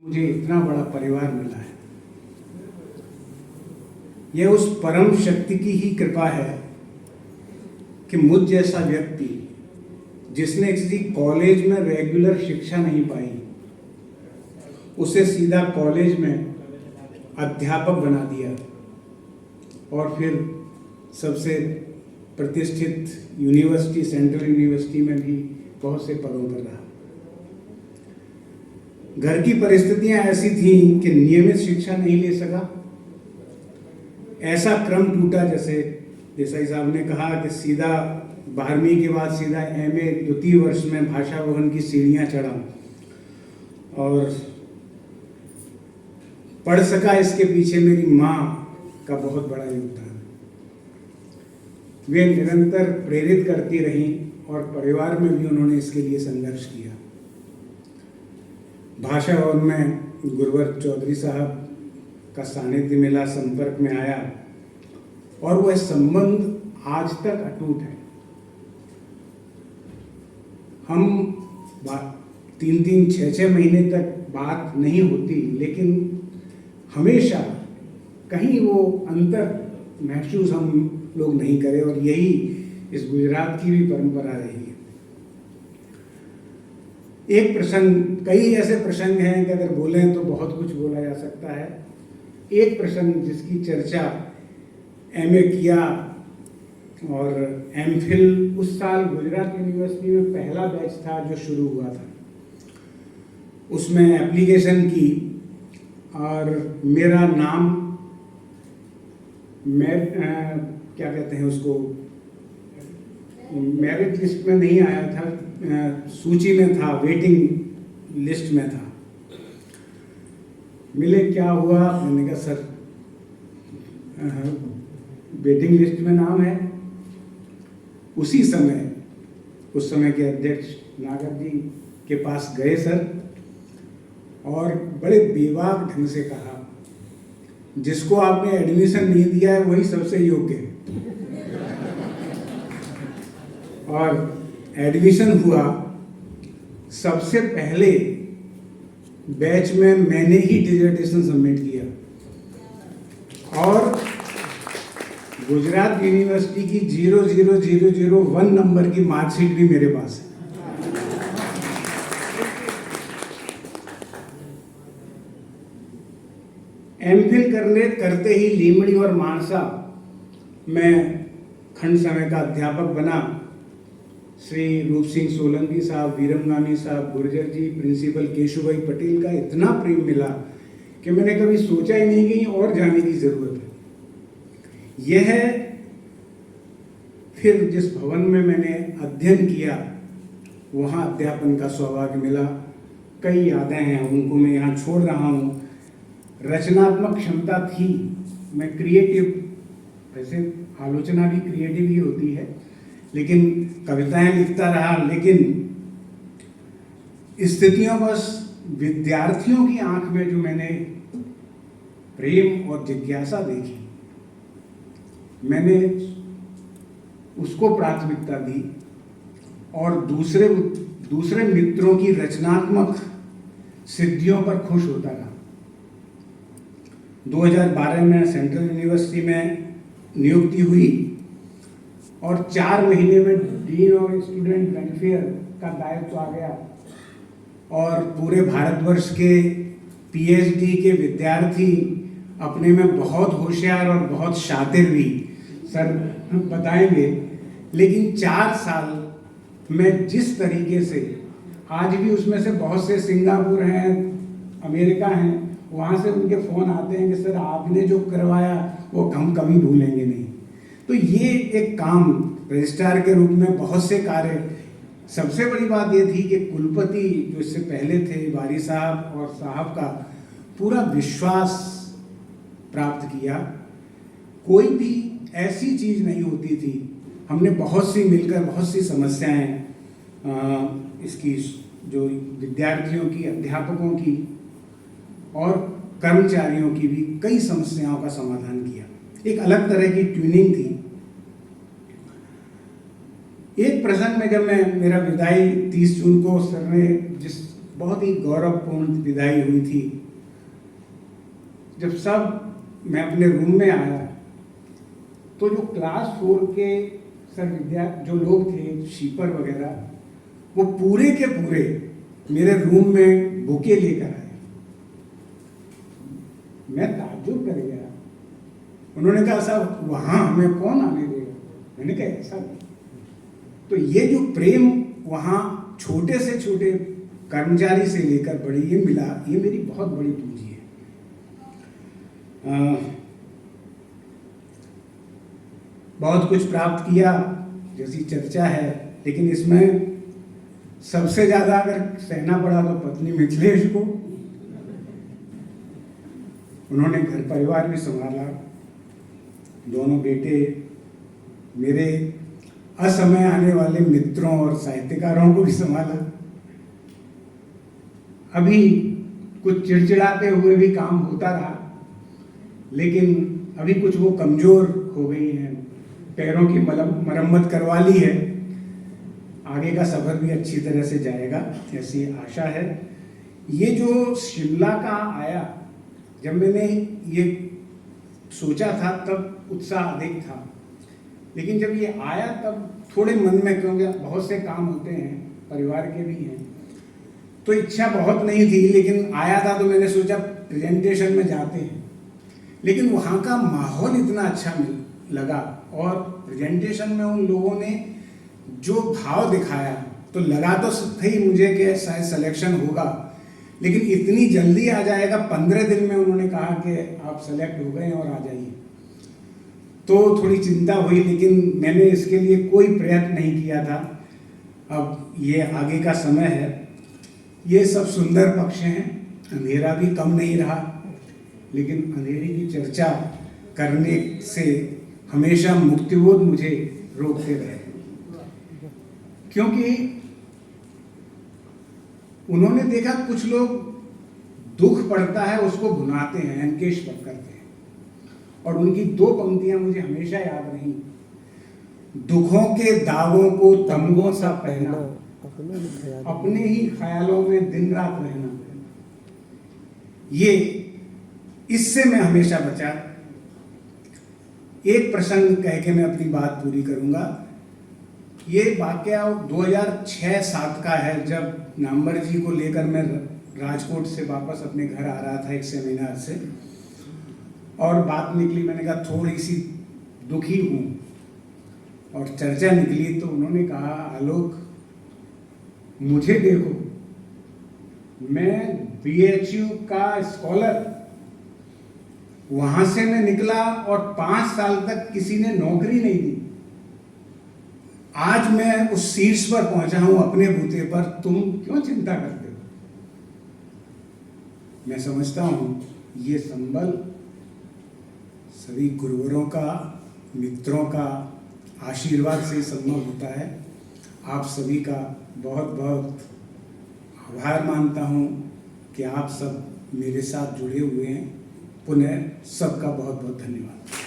मुझे इतना बड़ा परिवार मिला है। यह उस परम शक्ति की ही कृपा है कि मुझ जैसा व्यक्ति जिसने किसी कॉलेज में रेगुलर शिक्षा नहीं पाई, उसे सीधा कॉलेज में अध्यापक बना दिया और फिर सबसे प्रतिष्ठित यूनिवर्सिटी, सेंट्रल यूनिवर्सिटी में भी बहुत से पदों पर रहा। घर की परिस्थितियां ऐसी थीं कि नियमित शिक्षा नहीं ले सका। ऐसा क्रम टूटा जैसे देसाई साहब ने कहा कि सीधा 12वीं के बाद सीधा एमए द्वितीय वर्ष में भाषा भवन की सीढ़ियां चढ़ा और पढ़ सका। इसके पीछे मेरी माँ का बहुत बड़ा योगदान। वे निरंतर प्रेरित करती रहीं और परिवार में भी उन्होंने इसके लिए संघर्ष किया। भाषा भवन में गुरुवर चौधरी साहब का सानिध्य मिला, संपर्क में आया और वह संबंध आज तक अटूट है। हम 3-3, 6-6 महीने तक बात नहीं होती, लेकिन हमेशा कहीं वो अंतर महसूस हम लोग नहीं करें और यही इस गुजरात की भी परंपरा रही है। एक प्रसंग, कई ऐसे प्रसंग हैं कि अगर बोलें तो बहुत कुछ बोला जा सकता है। एक प्रसंग जिसकी चर्चा एमए किया और एमफिल उस साल गुजरात यूनिवर्सिटी में पहला बैच था जो शुरू हुआ था, उसमें एप्लीकेशन की और मेरा नाम क्या कहते हैं उसको, मेरिट लिस्ट में नहीं आया था, सूची में था, वेटिंग लिस्ट में था। मिले क्या हुआ, मैंने कहा सर वेटिंग लिस्ट में नाम है। उसी समय उस समय के अध्यक्ष नागर जी के पास गए सर और बड़े बेबाक ढंग से कहा, जिसको आपने एडमिशन नहीं दिया है वही सबसे योग्य है। और एडमिशन हुआ। सबसे पहले बैच में मैंने ही डिसर्टेशन सबमिट किया और गुजरात यूनिवर्सिटी की 00001 नंबर की मार्कशीट भी मेरे पास है। एमफिल करते ही लीमड़ी और मानसा में खंड समय का अध्यापक बना। श्री रूप सिंह सोलंकी साहब, वीरमगामी साहब, गुर्जर जी, प्रिंसिपल केशुभाई पटेल का इतना प्रेम मिला कि मैंने कभी सोचा ही नहीं कि और जाने की जरूरत है। यह फिर जिस भवन में मैंने अध्ययन किया वहाँ अध्यापन का सौभाग्य मिला। कई यादें हैं, उनको मैं यहाँ छोड़ रहा हूँ। रचनात्मक क्षमता थी, मैं क्रिएटिव, वैसे आलोचना भी क्रिएटिव ही होती है, लेकिन कविताएं लिखता रहा। लेकिन स्थितियों बस विद्यार्थियों की आंख में जो मैंने प्रेम और जिज्ञासा देखी, मैंने उसको प्राथमिकता दी और दूसरे मित्रों की रचनात्मक सिद्धियों पर खुश होता रहा। 2012 में सेंट्रल यूनिवर्सिटी में नियुक्ति हुई और 4 महीने में डीन ऑफ स्टूडेंट वेलफेयर का दायित्व आ गया और पूरे भारतवर्ष के पीएचडी के विद्यार्थी अपने में बहुत होशियार और बहुत शातिर भी, सर बताएंगे, लेकिन 4 साल में जिस तरीके से, आज भी उसमें से बहुत से सिंगापुर हैं, अमेरिका हैं, वहाँ से उनके फ़ोन आते हैं कि सर आपने जो करवाया वो हम कभी भूलेंगे नहीं। तो ये एक काम रजिस्ट्रार के रूप में बहुत से कार्य। सबसे बड़ी बात ये थी कि कुलपति जो इससे पहले थे, वारी साहब और साहब का पूरा विश्वास प्राप्त किया। कोई भी ऐसी चीज़ नहीं होती थी। हमने बहुत सी मिलकर बहुत सी समस्याएं इसकी, जो विद्यार्थियों की, अध्यापकों की और कर्मचारियों की भी कई समस्याओं का समाधान किया। एक अलग तरह की ट्यूनिंग थी। एक प्रसंग में जब मेरा विदाई 30 जून को सर ने जिस बहुत ही गौरवपूर्ण विदाई हुई थी। जब मैं अपने रूम में आया तो जो क्लास 4 के जो लोग थे, शीपर वगैरह, वो पूरे के पूरे मेरे रूम में बुके लेकर आए। मैं ताज्जुब कर गया। उन्होंने कहा साहब वहां हमें कौन आने देगा? मैंने कहा ऐसा नहीं। तो ये जो प्रेम वहां छोटे से छोटे कर्मचारी से लेकर बड़े ये मिला, ये मेरी बहुत बड़ी पूंजी है। बहुत कुछ प्राप्त किया जैसी चर्चा है, लेकिन इसमें सबसे ज्यादा अगर सहना पड़ा तो पत्नी मिथिलेश को। उन्होंने घर परिवार भी संभाला, दोनों बेटे, मेरे असमय आने वाले मित्रों और साहित्यकारों को भी संभाला। अभी कुछ चिड़चिड़ाते हुए भी काम होता रहा, लेकिन अभी कुछ वो कमजोर हो गई हैं, पैरों की मरम्मत करवा ली है। आगे का सफर भी अच्छी तरह से जाएगा ऐसी आशा है। ये जो शिमला का आया, जब मैंने ये सोचा था तब उत्साह अधिक था, लेकिन जब ये आया तब थोड़े मन में, क्योंकि बहुत से काम होते हैं, परिवार के भी हैं, तो इच्छा बहुत नहीं थी, लेकिन आया था तो मैंने सोचा प्रेजेंटेशन में जाते हैं। लेकिन वहाँ का माहौल इतना अच्छा लगा और प्रेजेंटेशन में उन लोगों ने जो भाव दिखाया, तो लगा तो सही मुझे कि शायद सिलेक्शन होगा, लेकिन इतनी जल्दी आ जाएगा। 15 दिन में उन्होंने कहा कि आप सेलेक्ट हो गए और आ जाइए। तो थोड़ी चिंता हुई, लेकिन मैंने इसके लिए कोई प्रयत्न नहीं किया था। अब ये आगे का समय है। ये सब सुंदर पक्ष हैं, अंधेरा भी कम नहीं रहा, लेकिन अंधेरे की चर्चा करने से हमेशा मुक्तिबोध मुझे रोकते रहे, क्योंकि उन्होंने देखा कुछ लोग दुख पड़ता है उसको भुनाते हैं, अंकेश करते हैं, और उनकी 2 पंक्तियां मुझे हमेशा याद रही। दुखों के दागों को तमगों सा पहना, अपने ही ख्यालों में दिन रात रहना, ये इससे मैं हमेशा बचा। एक प्रसंग कह के मैं अपनी बात पूरी करूंगा। ये वाकया 2006-07 का है, जब नाम्बर जी को लेकर मैं राजकोट से वापस अपने घर आ रहा था एक सेमिनार से, और बात निकली, मैंने कहा थोड़ी सी दुखी हूँ, और चर्चा निकली तो उन्होंने कहा आलोक मुझे देखो, मैं BHU का स्कॉलर, वहां से मैं निकला और 5 साल तक किसी ने नौकरी नहीं दी। आज मैं उस शीर्ष पर पहुंचा हूं अपने बूते पर, तुम क्यों चिंता करते हो? मैं समझता हूं ये संबल सभी गुरुवरों का, मित्रों का आशीर्वाद से संभव होता है। आप सभी का बहुत बहुत आभार मानता हूं कि आप सब मेरे साथ जुड़े हुए हैं। पुनः सबका बहुत बहुत धन्यवाद।